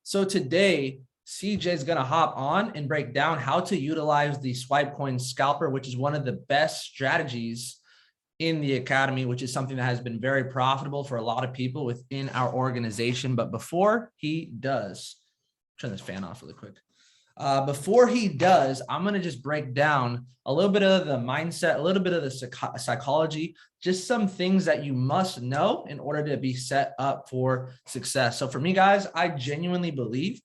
So today, CJ is going to hop on and break down how to utilize the Swipecoin Scalper, which is one of the best strategies in the academy, which is something that has been very profitable for a lot of people within our organization. But before he does, turn this fan off really quick. Before he does, I'm going to just break down a little bit of the mindset, a little bit of the psychology, just some things that you must know in order to be set up for success. So for me, guys, I genuinely believe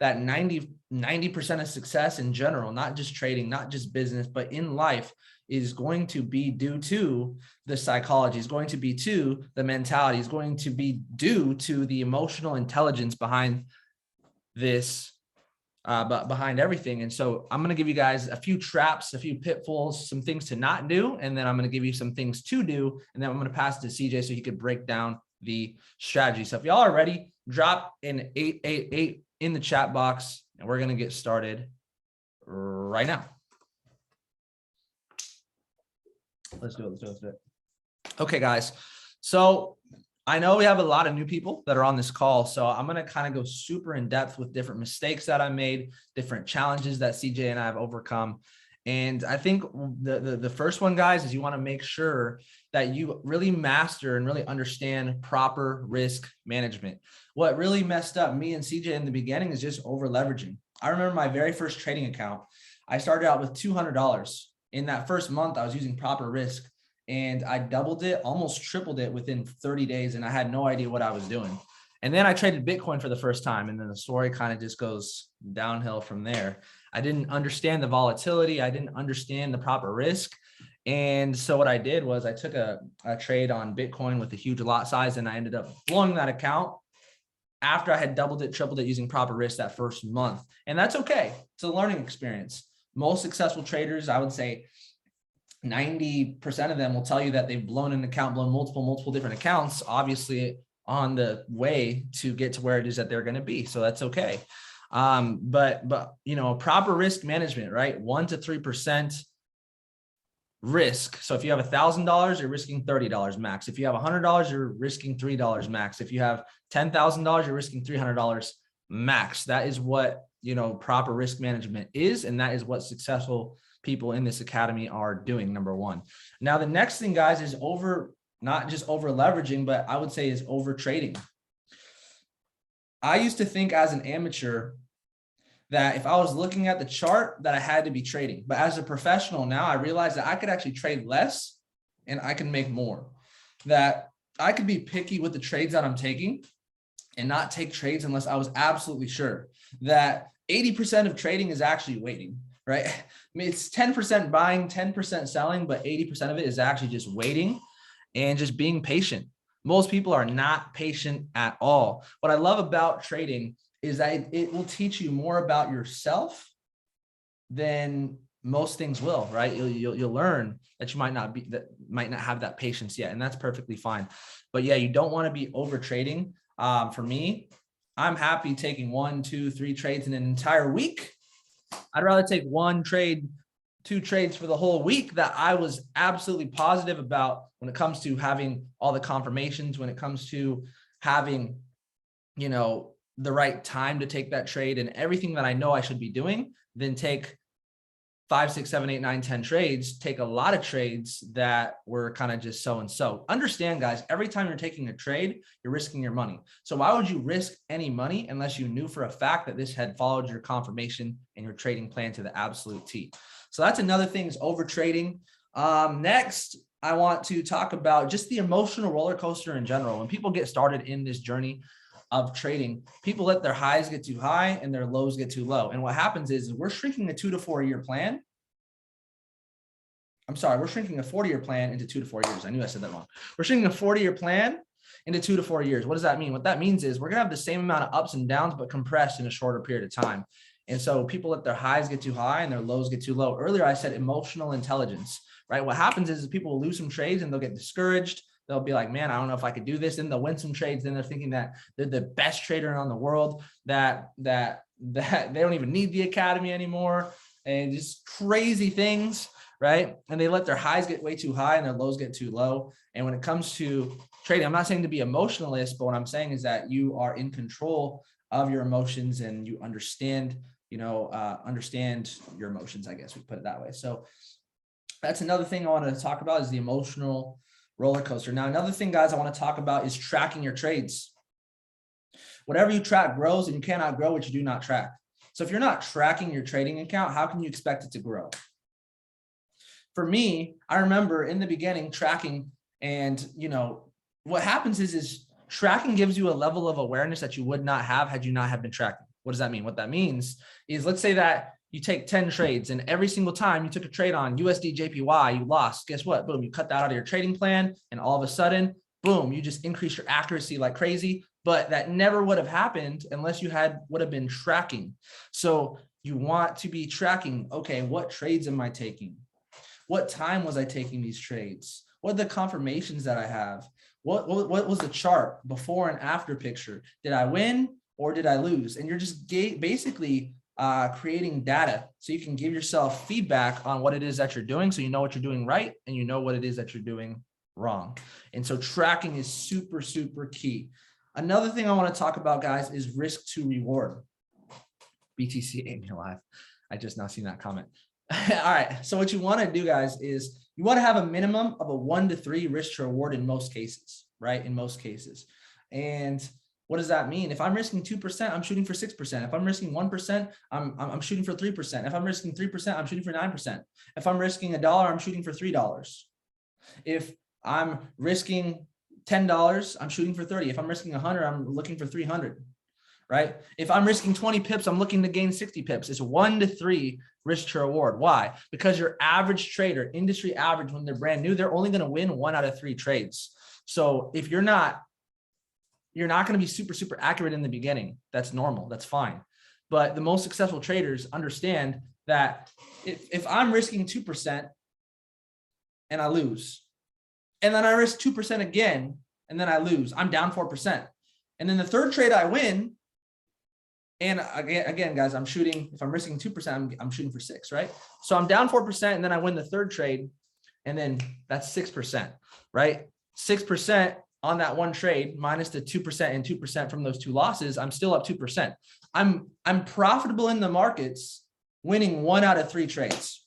that 90% of success in general, not just trading, not just business, but in life, is going to be due to the psychology, is going to be to the mentality, is going to be due to the emotional intelligence behind this, but behind everything. And so I'm going to give you guys a few traps, a few pitfalls, some things to not do. And then I'm going to give you some things to do. And then I'm going to pass it to CJ so he could break down the strategy. So if y'all are ready, drop an 888 in the chat box and we're going to get started right now. Let's do it. Okay, guys. So I know we have a lot of new people that are on this call. So I'm going to kind of go super in depth with different mistakes that I made, different challenges that CJ and I have overcome. And I think the first one, guys, is you want to make sure that you really master and really understand proper risk management. What really messed up me and CJ in the beginning is just over leveraging. I remember my very first trading account. I started out with $200. In that first month, I was using proper risk and I doubled it, almost tripled it within 30 days. And I had no idea what I was doing. And then I traded Bitcoin for the first time. And then the story kind of just goes downhill from there. I didn't understand the volatility. I didn't understand the proper risk. And so what I did was I took a trade on Bitcoin with a huge lot size and I ended up blowing that account after I had doubled it, tripled it using proper risk that first month. And that's okay. It's a learning experience. Most successful traders, I would say 90% of them will tell you that they've blown an account, blown multiple different accounts, obviously on the way to get to where it is that they're going to be. So that's okay. But you know, proper risk management, right? 1 to 3% risk. So if you have $1,000, you're risking $30 max. If you have $100, you're risking $3 max. If you have $10,000, you're risking $300 max. That is what, you know, proper risk management is. And that is what successful people in this academy are doing, number one. Now, the next thing, guys, is not just over leveraging, but I would say is over trading. I used to think as an amateur that if I was looking at the chart that I had to be trading, but as a professional now, I realized that I could actually trade less and I can make more, that I could be picky with the trades that I'm taking and not take trades unless I was absolutely sure that 80% of trading is actually waiting, right? I mean, it's 10% buying, 10% selling, but 80% of it is actually just waiting and just being patient. Most people are not patient at all. What I love about trading is that it will teach you more about yourself than most things will, right? You'll learn that you might not have that patience yet, and that's perfectly fine. But yeah, you don't want to be over trading. For me, I'm happy taking 1, 2, 3 trades in an entire week. I'd rather take 1 trade, 2 trades for the whole week that I was absolutely positive about when it comes to having all the confirmations, when it comes to having, you know, the right time to take that trade and everything that I know I should be doing, then take 5, 6, 7, 8, 9, 10 trades, take a lot of trades that were kind of just so and so. Understand, guys, every time you're taking a trade, you're risking your money. So why would you risk any money unless you knew for a fact that this had followed your confirmation and your trading plan to the absolute T? So that's another thing, is over trading. Next, I want to talk about just the emotional roller coaster in general. When people get started in this journey of trading, people let their highs get too high and their lows get too low. And what happens is we're shrinking a 2 to 4 year plan. We're shrinking a 40-year plan into 2 to 4 years. I knew I said that wrong. We're shrinking a 40-year plan into 2 to 4 years. What does that mean? What that means is we're gonna have the same amount of ups and downs, but compressed in a shorter period of time. And so people let their highs get too high and their lows get too low. Earlier, I said emotional intelligence, right? What happens is people will lose some trades and they'll get discouraged. They'll be like, man, I don't know if I could do this. Then they'll win some trades. Then they're thinking that they're the best trader in the world, that they don't even need the academy anymore, and just crazy things, right? And they let their highs get way too high and their lows get too low. And when it comes to trading, I'm not saying to be emotionalist, but what I'm saying is that you are in control of your emotions and you understand, understand your emotions, I guess we put it that way. So that's another thing I want to talk about is the emotional roller coaster. Now, another thing, guys, I want to talk about is tracking your trades. Whatever you track grows, and you cannot grow what you do not track. So if you're not tracking your trading account, how can you expect it to grow? For me, I remember in the beginning tracking, and what happens is tracking gives you a level of awareness that you would not have had you not have been tracking. What does that mean? What that means is, let's say that you take 10 trades and every single time you took a trade on USD JPY, you lost. Guess what? Boom, you cut that out of your trading plan, and all of a sudden, boom, you just increase your accuracy like crazy. But that never would have happened unless you would have been tracking. So you want to be tracking, okay, what trades am I taking? What time was I taking these trades? What are the confirmations that I have? What was the chart before and after picture? Did I win or did I lose? And you're just basically creating data so you can give yourself feedback on what it is that you're doing, so you know what you're doing right and you know what it is that you're doing wrong. And so tracking is super, super key. Another thing I want to talk about, guys, is risk to reward. BTC ate me alive. I just now seen that comment. All right. So what you want to do, guys, is you want to have a minimum of a 1 to 3 risk to reward in most cases, right? In most cases. And what does that mean? If I'm risking 2%, I'm shooting for 6%. If I'm risking 1%, I'm shooting for 3%. If I'm risking 3%, I'm shooting for 9%. If I'm risking $1, I'm shooting for $3. If I'm risking $10, I'm shooting for 30. If I'm risking 100, I'm looking for 300, right? If I'm risking 20 pips, I'm looking to gain 60 pips. It's 1 to 3 risk to reward. Why? Because your average trader, industry average, when they're brand new, they're only going to win 1 out of 3 trades. So if you're not going to be super, super accurate in the beginning. That's normal. That's fine. But the most successful traders understand that if I'm risking 2% and I lose, and then I risk 2% again, and then I lose, I'm down 4%. And then the third trade I win. And again, guys, I'm shooting, if I'm risking 2%, I'm shooting for 6, right? So I'm down 4%, and then I win the third trade, and then that's 6%, right? 6% on that one trade minus the 2% and 2% from those 2 losses, I'm still up 2%. I'm profitable in the markets, winning 1 out of 3 trades.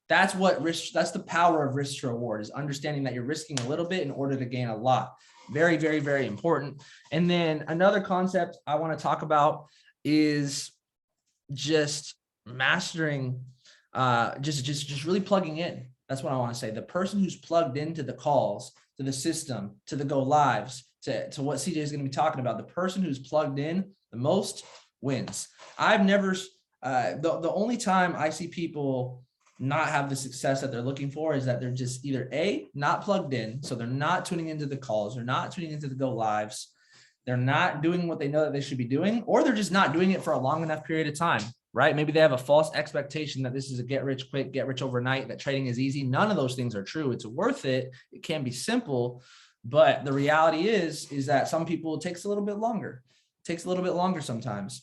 That's the power of risk to reward, is understanding that you're risking a little bit in order to gain a lot. Very, very, very important. And then another concept I want to talk about is just mastering, just really plugging in. That's what I want to say. The person who's plugged into the calls, to the system, to the go lives, to what CJ is going to be talking about, the person who's plugged in the most wins. I've never, the only time I see people not have the success that they're looking for is that they're just either not plugged in. So they're not tuning into the calls. They're not tuning into the go lives. They're not doing what they know that they should be doing, or they're just not doing it for a long enough period of time, right? Maybe they have a false expectation that this is a get rich quick, get rich overnight, that trading is easy. None of those things are true. It's worth it. It can be simple, but the reality is that some people, it takes a little bit longer. It takes a little bit longer sometimes.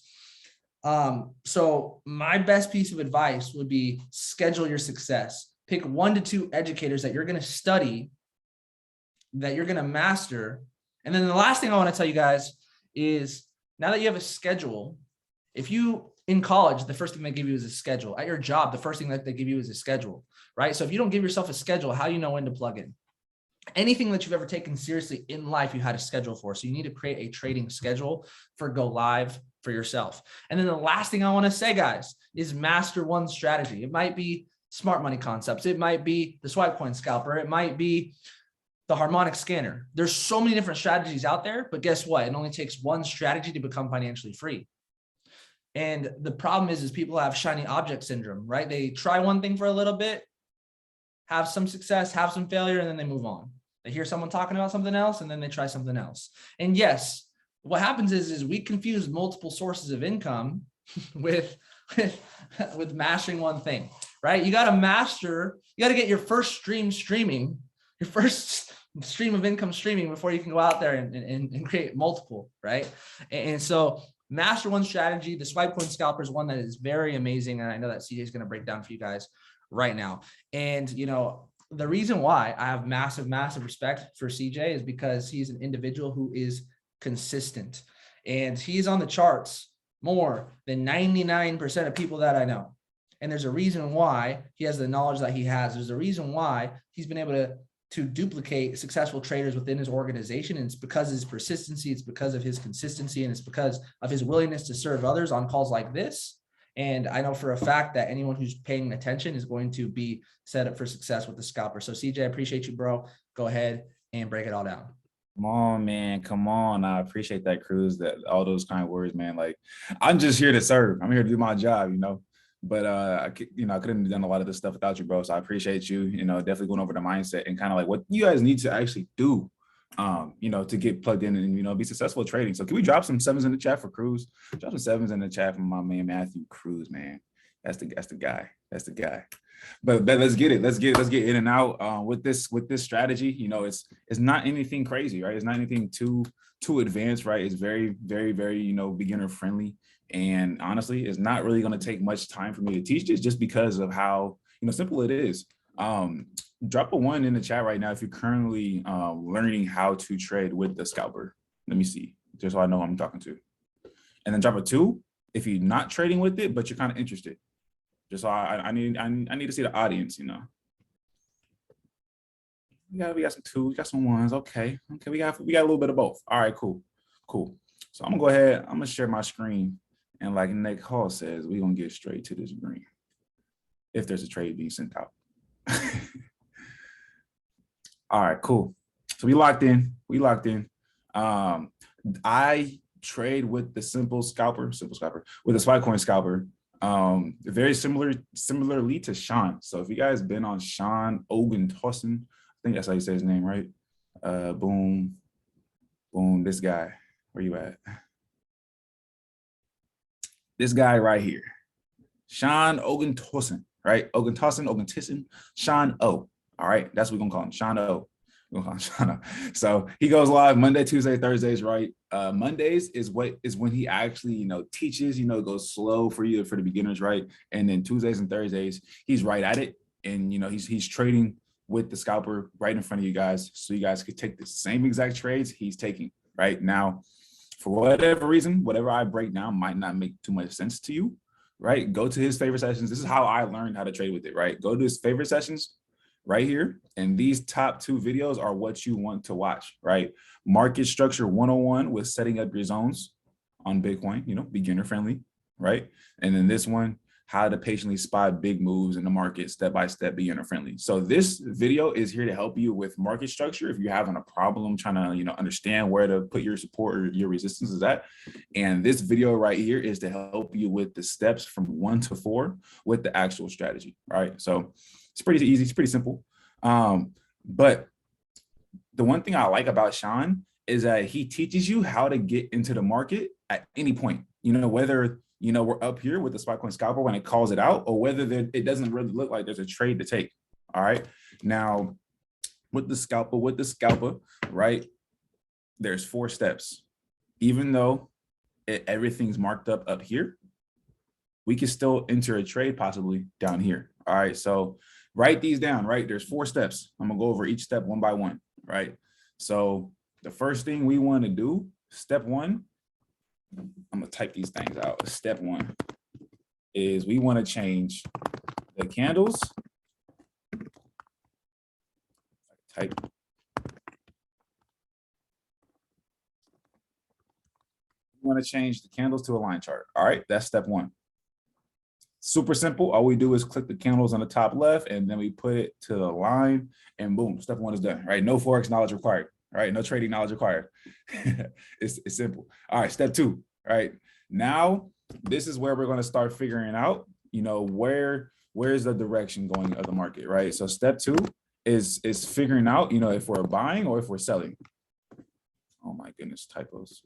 So my best piece of advice would be schedule your success. Pick 1 to 2 educators that you're going to study, that you're going to master. And then the last thing I want to tell you guys is, now that you have a schedule, if you in college, the first thing they give you is a schedule. At your job, the first thing that they give you is a schedule, right? So if you don't give yourself a schedule, how do you know when to plug in? Anything that you've ever taken seriously in life, you had a schedule for. So you need to create a trading schedule for go live for yourself. And then the last thing I want to say, guys, is master one strategy. It might be smart money concepts. It might be the Swipecoin Scalper. It might be the harmonic scanner. There's so many different strategies out there, but guess what? It only takes one strategy to become financially free. And the problem is people have shiny object syndrome, right? They try one thing for a little bit, have some success, have some failure, and then they move on. They hear someone talking about something else, and then they try something else. And yes, what happens is we confuse multiple sources of income with mastering one thing, right? You got to get your first stream streaming, your first stream of income streaming before you can go out there and create multiple, right? And so master one strategy. The Swipecoin Scalper is one that is very amazing. And I know that CJ is going to break down for you guys right now. And, the reason why I have massive, massive respect for CJ is because he's an individual who is consistent. And he's on the charts more than 99% of people that I know. And there's a reason why he has the knowledge that he has. There's a reason why he's been able to duplicate successful traders within his organization. And it's because of his persistency. It's because of his consistency. And it's because of his willingness to serve others on calls like this. And I know for a fact that anyone who's paying attention is going to be set up for success with the scalper. So CJ, I appreciate you, bro. Go ahead and break it all down. Come on, man. Come on. I appreciate that, Cruz, that all those kind words, man. Like, I'm just here to serve. I'm here to do my job, But I couldn't have done a lot of this stuff without you, bro. So I appreciate you, definitely going over the mindset and kind of like what you guys need to actually do, to get plugged in and, be successful at trading. So can we drop some sevens in the chat for Cruz? Drop some sevens in the chat for my man, Matthew Cruz, man. That's the guy. That's the guy. But let's get it. Let's get in and out with this strategy. It's not anything crazy, right? It's not anything too advanced, right? It's very, very, very, beginner friendly. And honestly, it's not really going to take much time for me to teach this just because of how, simple it is. Drop a 1 in the chat right now if you're currently learning how to trade with the scalper. Let me see, just so I know who I'm talking to. And then drop a 2 if you're not trading with it, but you're kind of interested. Just so I need to see the audience, We got some 2s, we got some 1s. Okay, we got a little bit of both. All right, cool. So I'm gonna go ahead. I'm gonna share my screen, and like Nick Hall says, we're gonna get straight to this green. If there's a trade being sent out. All right, cool. So we locked in. I trade with the simple scalper, with the Swipecoin scalper. Very similarly to Sean. So if you guys been on Sean Oguntosin, I think that's how you say his name, right? Boom, this guy. Where you at? This guy right here. Sean Oguntosin, right? Oguntosin, Sean O. All right, that's what we're gonna call him, Sean O. We're gonna call him Sean O. So he goes live Monday, Tuesday, Thursdays, right? Mondays is when he actually, teaches, goes slow for the beginners, right? And then Tuesdays and Thursdays, he's right at it. And, he's trading with the scalper right in front of you guys. So you guys could take the same exact trades he's taking right now. For whatever reason, whatever I break down might not make too much sense to you, right? Go to his favorite sessions. This is how I learned how to trade with it, right? Go to his favorite sessions right here. And these top 2 videos are what you want to watch, right? Market Structure 101 with setting up your zones on Bitcoin, beginner friendly, right? And then this one, how to patiently spot big moves in the market, step-by-step, beginner friendly. So this video is here to help you with market structure if you're having a problem trying to, understand where to put your support or your resistance is at. And this video right here is to help you with the steps from 1 to 4 with the actual strategy, right? So it's pretty easy, it's pretty simple. But the one thing I like about Sean is that he teaches you how to get into the market at any point, whether we're up here with the Swipecoin scalper when it calls it out, or whether it doesn't really look like there's a trade to take. All right. Now, with the scalper, right, there's 4 steps. Even though everything's marked up here, we can still enter a trade possibly down here. All right. So write these down, right? There's 4 steps. I'm going to go over each step one by one, right? So the first thing we want to do, step 1, I'm gonna type these things out. Step 1 is we want to change the candles. Type. We want to change the candles to a line chart. All right, that's step 1. Super simple. All we do is click the candles on the top left, and then we put it to the line, and boom, step 1 is done. Right? No Forex knowledge required. Right? No trading knowledge required. It's simple. All right, step 2. Right now, this is where we're going to start figuring out, where's the direction going of the market, right? So step 2 is figuring out, if we're buying or if we're selling. Oh my goodness, typos.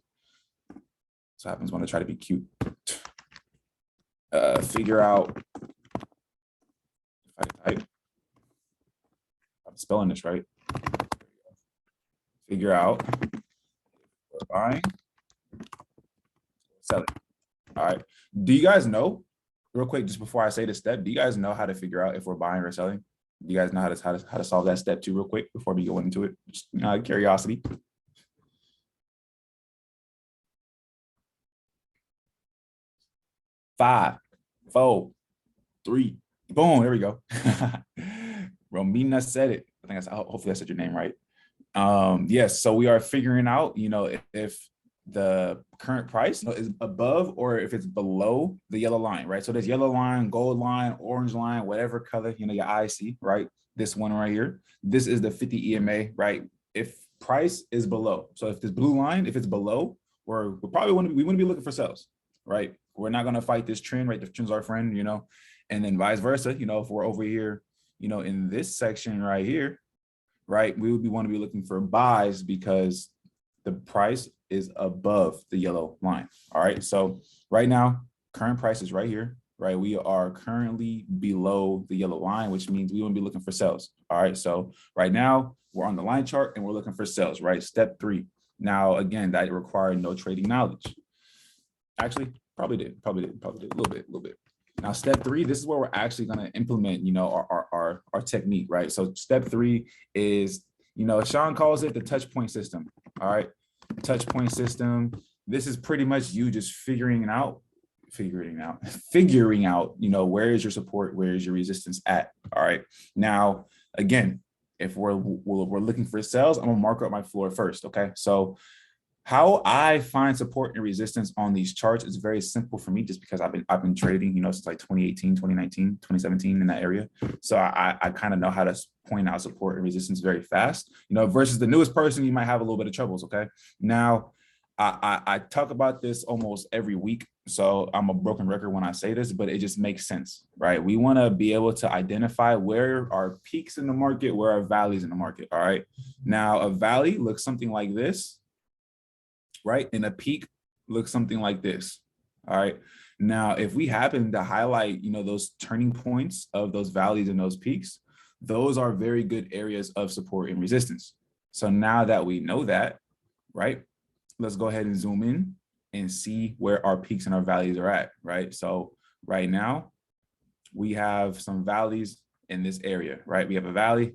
This happens when I try to be cute. Figure out if I type. I'm spelling this right. Figure out if we're buying. Selling. All right. Do you guys know, real quick, just before I say this step, do you guys know how to figure out if we're buying or selling? Do you guys know how to solve that step 2 real quick before we go into it? Just curiosity. 5, 4, 3. Boom. There we go. Romina said it. I think hopefully I said your name right. Yes. So we are figuring out, if the current price is above or if it's below the yellow line, right? So there's yellow line, gold line, orange line, whatever color, your eyes see, right? This one right here. This is the 50 EMA, right? If price is below, so if this blue line, if it's below, we probably want to be looking for sales, right? We're not going to fight this trend, right? The trend's our friend, and then vice versa, if we're over here, in this section right here, right, we would want to be looking for buys because the price is above the yellow line. All right. So right now, current price is right here, right? We are currently below the yellow line, which means we want to be looking for sales. All right. So right now we're on the line chart and we're looking for sales, right? Step 3. Now, again, that required no trading knowledge. Actually, probably did a little bit. Now, step 3, this is where we're actually going to implement, our technique, right? So step 3 is, Sean calls it the touch point system. All right. Touch point system. This is pretty much you just figuring out, where is your support, where is your resistance at. All right. Now, again, if we're looking for sales, I'm gonna mark up my floor first. Okay. So how I find support and resistance on these charts is very simple for me, just because I've been trading, since like 2018, 2019, 2017 in that area. So I kind of know how to point out support and resistance very fast, versus the newest person, you might have a little bit of troubles. Okay. Now, I talk about this almost every week. So I'm a broken record when I say this, but it just makes sense, right? We want to be able to identify where are peaks in the market, where are valleys in the market. All right. Now, a valley looks something like this, right? And a peak looks something like this. All right. Now, if we happen to highlight, those turning points of those valleys and those peaks, those are very good areas of support and resistance. So now that we know that, right, let's go ahead and zoom in and see where our peaks and our valleys are at, right? So right now we have some valleys in this area, right? We have a valley,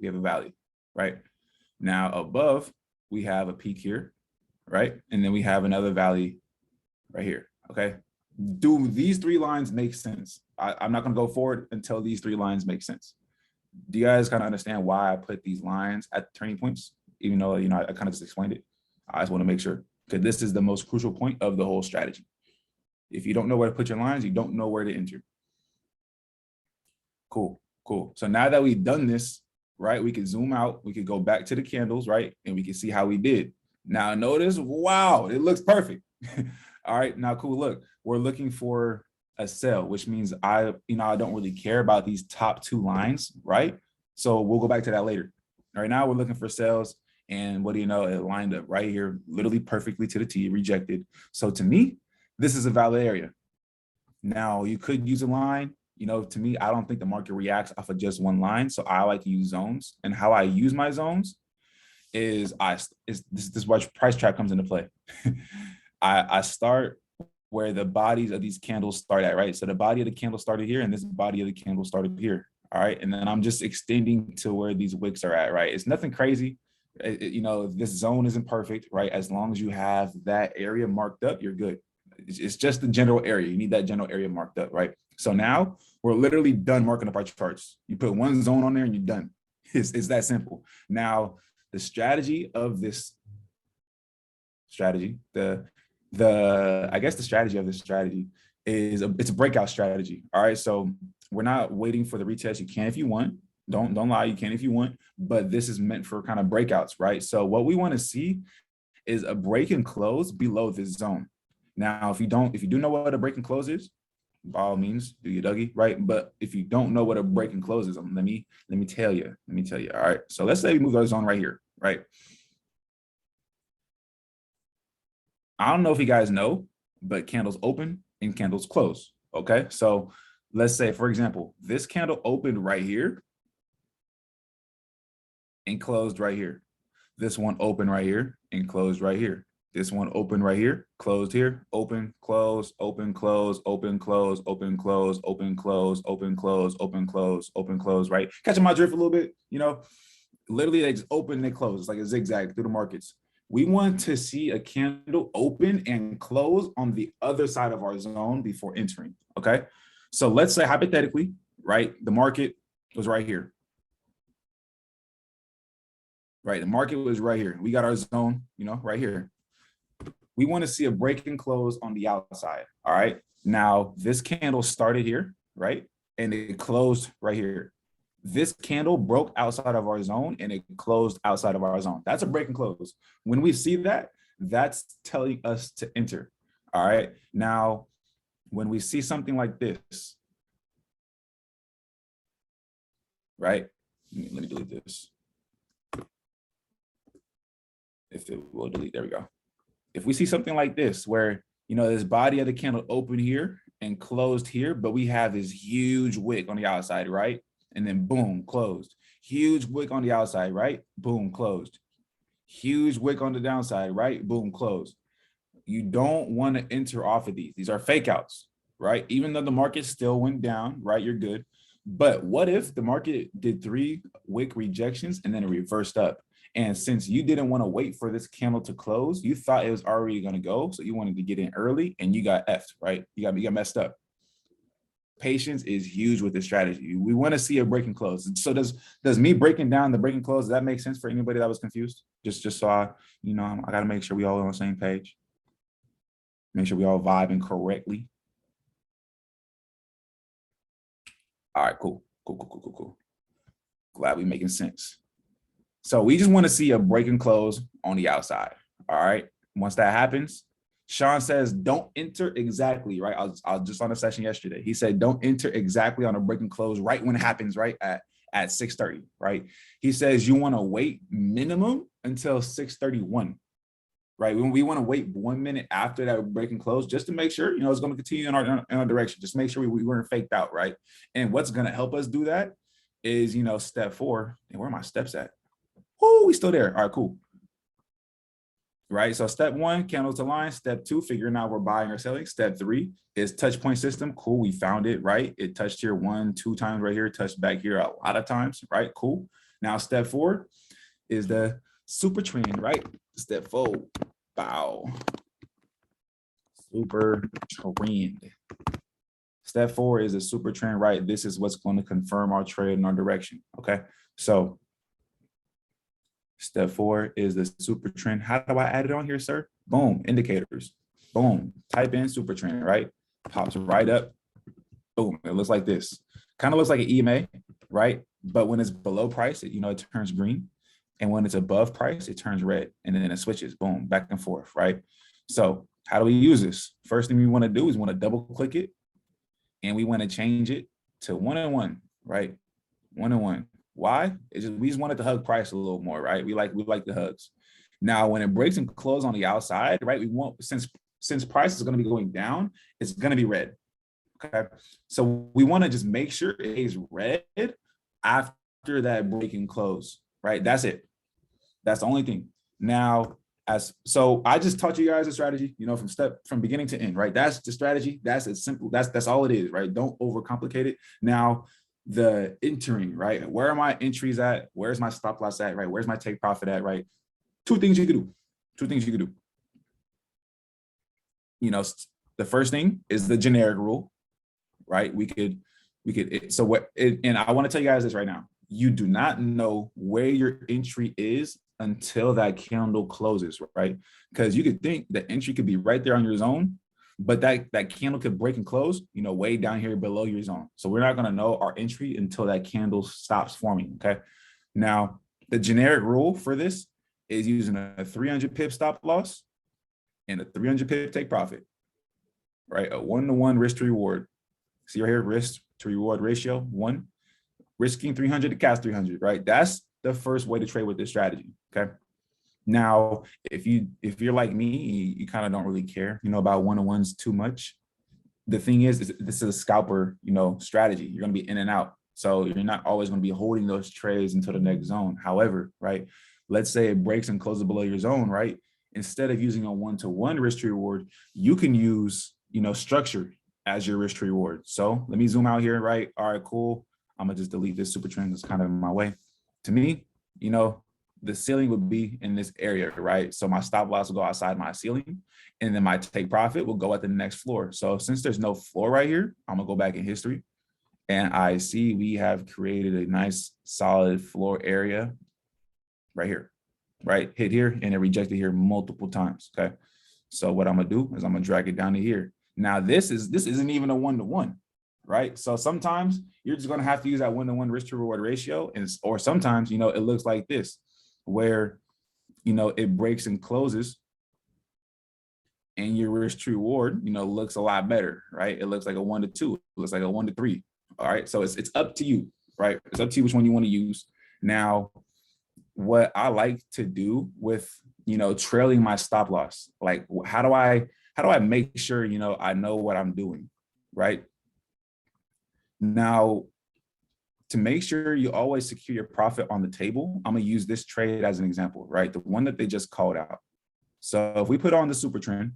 right? Now above, we have a peak here, right? And then we have another valley right here, okay? Do these 3 lines make sense? I'm not gonna go forward until these 3 lines make sense. Do you guys kind of understand why I put these lines at turning points? Even though, I kind of just explained it. I just wanna make sure, because this is the most crucial point of the whole strategy. If you don't know where to put your lines, you don't know where to enter. Cool. So now that we've done this, right, we can zoom out, we could go back to the candles, right? And we can see how we did. Now notice, wow, it looks perfect. All right, now cool, look, we're looking for a sell, which means I don't really care about these top 2 lines, right? So we'll go back to that later. All right, now we're looking for sales, and what do you know, it lined up right here, literally perfectly to the T, rejected. So to me, this is a valid area. Now you could use a line, to me, I don't think the market reacts off of just one line. So I like to use zones, and how I use my zones is this is where price trap comes into play. I start where the bodies of these candles start at, right? So the body of the candle started here, and this body of the candle started here. All right. And then I'm just extending to where these wicks are at, right? It's nothing crazy. This zone isn't perfect, right? As long as you have that area marked up, you're good. It's just the general area. You need that general area marked up, right? So now we're literally done marking up our charts. You put one zone on there and you're done. It's that simple. Now, the strategy of this strategy, I guess the strategy of this strategy is it's a breakout strategy. All right. So we're not waiting for the retest. You can if you want. Don't lie, you can if you want, but this is meant for kind of breakouts, right? So what we want to see is a break and close below this zone. Now, if you do know what a break and close is, by all means, do your Dougie, right? But if you don't know what a break and close is, let me tell you. All right. So let's say we move our zone right here, right? I don't know if you guys know, but candles open and candles close. Okay. So let's say, for example, this candle opened right here and closed right here. This one opened right here and closed right here. This one open right here, closed here, open, close, open, close, open, close, open, close, open, close, open, close, open, close, open, close, right? Catching my drift a little bit, literally they just open and they close. It's like a zigzag through the markets. We want to see a candle open and close on the other side of our zone before entering, okay? So let's say hypothetically, right, the market was right here. Right, the market was right here. We got our zone, you know, right here. We want to see a break and close on the outside, all right? Now, this candle started here, right? And it closed right here. This candle broke outside of our zone and it closed outside of our zone. That's a break and close. When we see that, that's telling us to enter, all right? Now, when we see something like this, right? Let me delete this. If it will delete, there we go. If we see something like this, where, you know, this body of the candle open here and closed here, but we have this huge wick on the outside, right? And then boom, closed. Huge wick on the outside, right? Boom, closed. Huge wick on the downside, right? Boom, closed. You don't want to enter off of these. These are fake outs, right? Even though the market still went down, right? You're good. But what if the market did 3 wick rejections and then it reversed up? And since you didn't want to wait for this candle to close, you thought it was already going to go. So you wanted to get in early and you got effed, right? You got messed up. Patience is huge with this strategy. We want to see a break and close. So does me breaking down the break and close, does that make sense for anybody that was confused? Just so I got to make sure we all on the same page. Make sure we all vibing correctly. All right, cool. Glad we making sense. So we just want to see a break and close on the outside. All right. Once that happens, Sean says, don't enter exactly, right? I was just on a session yesterday. He said, don't enter exactly on a break and close right when it happens, right? At 6:30, right? He says you want to wait minimum until 6:31, right? We want to wait 1 minute after that break and close just to make sure, you know, it's going to continue in our direction. Just make sure we weren't faked out, right? And what's going to help us do that is, you know, step 4. And where are my steps at? Oh, we still there. All right, cool. Right. So step 1, candles to line. Step 2, figuring out we're buying or selling. Step 3 is touch point system. Cool. We found it, right? It touched here 1, 2 times right here, touched back here a lot of times, right? Cool. Now, step 4 is the super trend, right? Step 4, bow. Super trend. Step 4 is a super trend, right? This is what's going to confirm our trade in our direction. Okay. So step 4 is the super trend. How do I add it on here, sir? Boom, indicators. Boom, type in super trend, right? Pops right up. Boom, it looks like this. Kind of looks like an EMA, right? But when it's below price, it turns green. And when it's above price, it turns red. And then it switches, boom, back and forth, right? So how do we use this? First thing we want to do is we want to double click it. And we want to change it to 1-on-1, right? 1-on-1. Why? We just wanted to hug price a little more, right? We like the hugs. Now, when it breaks and close on the outside, right? We want, since price is going to be going down, it's going to be red. Okay. So we want to just make sure it is red after that break and close, right? That's it. That's the only thing. Now, so I just taught you guys a strategy, you know, from beginning to end, right? That's the strategy. That's as simple. That's all it is, right? Don't overcomplicate it. Now, the entering, right? Where are my entries at? Where's my stop loss at, right? Where's my take profit at, right? 2 things you could do. You know, the first thing is the generic rule, right? And I want to tell you guys this right now. You do not know where your entry is until that candle closes, right? Because you could think the entry could be right there on your zone, but that candle could break and close, you know, way down here below your zone. So we're not going to know our entry until that candle stops forming, okay? Now, the generic rule for this is using a 300 pip stop loss and a 300 pip take profit, right? A 1-to-1 risk to reward. See right here, risk to reward ratio, 1. Risking 300 to cash 300, right? That's the first way to trade with this strategy, okay? Now, if you're like me, you kind of don't really care, you know, about 1-to-1s too much. The thing is this is a scalper, you know, strategy. You're going to be in and out. So you're not always going to be holding those trades until the next zone. However, right, let's say it breaks and closes below your zone, right? Instead of using a 1-to-1 risk to reward, you can use, you know, structure as your risk to reward. So let me zoom out here, right? All right, cool. I'm going to just delete this super trend that's kind of in my way. To me, you know, the ceiling would be in this area, right? So my stop loss will go outside my ceiling, and then my take profit will go at the next floor. So since there's no floor right here, I'm gonna go back in history, and I see we have created a nice solid floor area right here, right? Hit here and it rejected here multiple times, okay? So what I'm gonna do is I'm gonna drag it down to here. Now this isn't even a one-to-one, right? So sometimes you're just gonna have to use that one-to-one risk to reward ratio, or sometimes, it looks like this, where, it breaks and closes and your risk to reward, looks a lot better, right? It looks like a 1-to-2, it looks like a 1-to-3. All right. So it's up to you, right? It's up to you which one you want to use. Now, what I like to do with, trailing my stop loss, like how do I make sure, I know what I'm doing, right? Now, to make sure you always secure your profit on the table, I'm gonna use this trade as an example, right? The one that they just called out. So if we put on the super trend,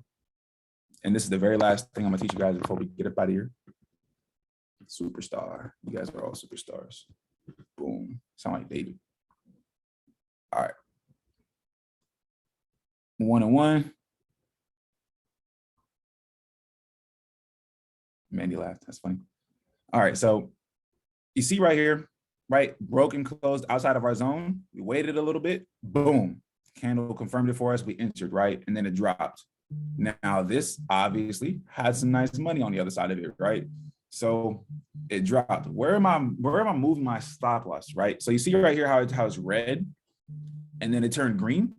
and this is the very last thing I'm gonna teach you guys before we get up out of here. Superstar. You guys are all superstars. Boom. Sound like they do. All right. 1-on-1. Mandy laughed. That's funny. All right. So you see right here, right? Broken closed outside of our zone. We waited a little bit. Boom. Candle confirmed it for us. We entered, right? And then it dropped. Now, this obviously had some nice money on the other side of it, right? So it dropped. Where am I moving my stop loss, right? So you see right here how it's red and then it turned green.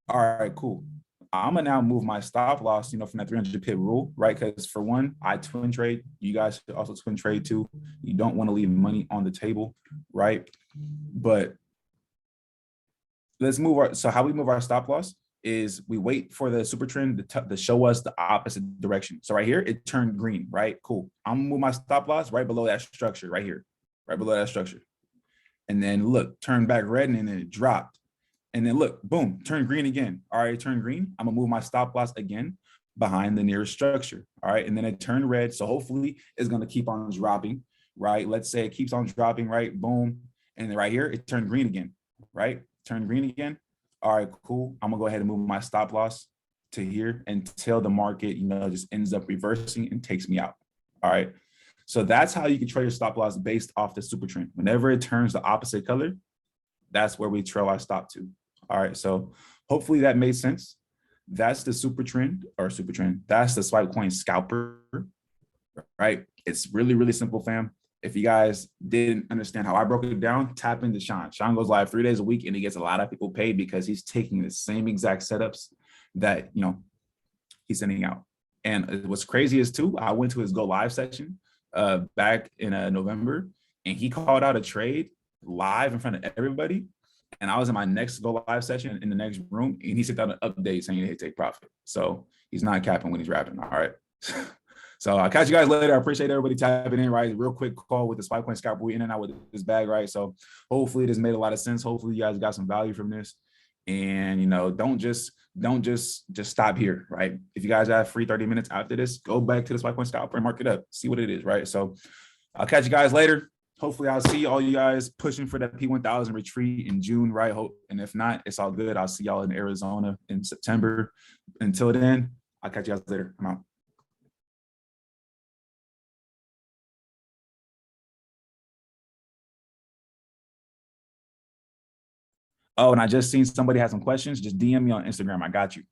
All right, cool. I'm gonna now move my stop loss, from that 300 pip rule, right? Because for one, I twin trade. You guys should also twin trade too. You don't want to leave money on the table, right? But let's move so how we move our stop loss is we wait for the super trend to show us the opposite direction. So right here, it turned green, right? Cool. I'm gonna move my stop loss right below that structure right here, right below that structure. And then look, turn back red and then it dropped. And then look, boom, turn green again. All right, turn green. I'm gonna move my stop loss again behind the nearest structure. All right, and then it turned red. So hopefully it's gonna keep on dropping, right? Let's say it keeps on dropping, right? Boom. And then right here, it turned green again, right? Turned green again. All right, cool. I'm gonna go ahead and move my stop loss to here until the market, just ends up reversing and takes me out. All right. So that's how you can trade your stop loss based off the super trend. Whenever it turns the opposite color, that's where we trail our stop to. All right. So hopefully that made sense. That's the super trend. That's the Swipecoin scalper, right? It's really, really simple, fam. If you guys didn't understand how I broke it down, tap into Sean. Sean goes live 3 days a week and he gets a lot of people paid because he's taking the same exact setups that, he's sending out. And what's crazy is too, I went to his go live session back in November, and he called out a trade live in front of everybody. And I was in my next go live session in the next room, and he sent out an update saying he take profit. So he's not capping when he's rapping. All right. So I'll catch you guys later. I appreciate everybody tapping in, right? Real quick call with the Swipecoin Scalper. We in and out with this bag, right? So hopefully this made a lot of sense. Hopefully you guys got some value from this. And don't just stop here, right? If you guys have free 30 minutes after this, go back to the Swipecoin Scalper and mark it up. See what it is, right? So I'll catch you guys later. Hopefully I'll see all you guys pushing for that P1000 retreat in June, right? And if not, it's all good. I'll see y'all in Arizona in September. Until then, I'll catch you guys later. I'm out. Oh, and I just seen somebody had some questions. Just DM me on Instagram. I got you.